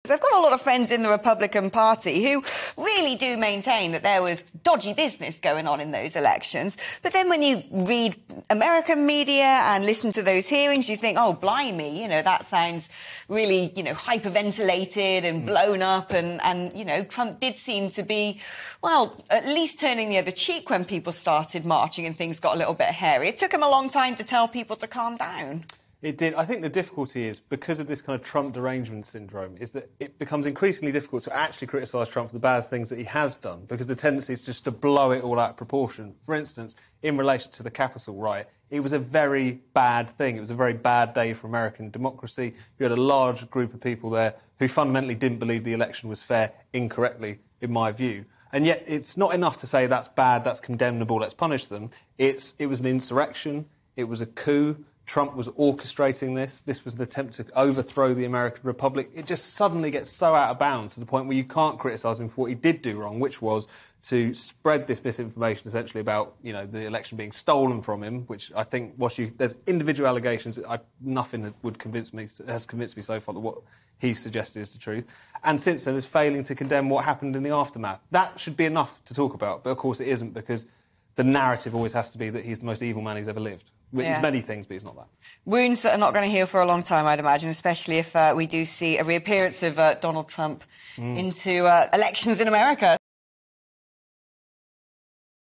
I've got a lot of friends in the Republican Party who really do maintain that there was dodgy business going on in those elections. But then when you read American media and listen to those hearings, you think, oh, blimey, that sounds really, hyperventilated and blown up. And Trump did seem to be, well, at least turning the other cheek when people started marching and things got a little bit hairy. It took him a long time to tell people to calm down. It did. I think the difficulty is, because of this kind of Trump derangement syndrome, is that it becomes increasingly difficult to actually criticise Trump for the bad things that he has done, because the tendency is just to blow it all out of proportion. For instance, in relation to the Capitol riot, it was a very bad thing. It was a very bad day for American democracy. You had a large group of people there who fundamentally didn't believe the election was fair, incorrectly, in my view. And yet it's not enough to say that's bad, that's condemnable, let's punish them. It was an insurrection, it was a coup. Trump was orchestrating this. This was an attempt to overthrow the American Republic. It just suddenly gets so out of bounds to the point where you can't criticise him for what he did do wrong, which was to spread this misinformation essentially about, the election being stolen from him, which I think there's individual allegations. Nothing has convinced me so far that what he suggested is the truth. And since then is failing to condemn what happened in the aftermath. That should be enough to talk about, but of course it isn't, because the narrative always has to be that he's the most evil man who's ever lived. He's many things, but he's not that. Wounds that are not going to heal for a long time, I'd imagine, especially if we do see a reappearance of Donald Trump into elections in America.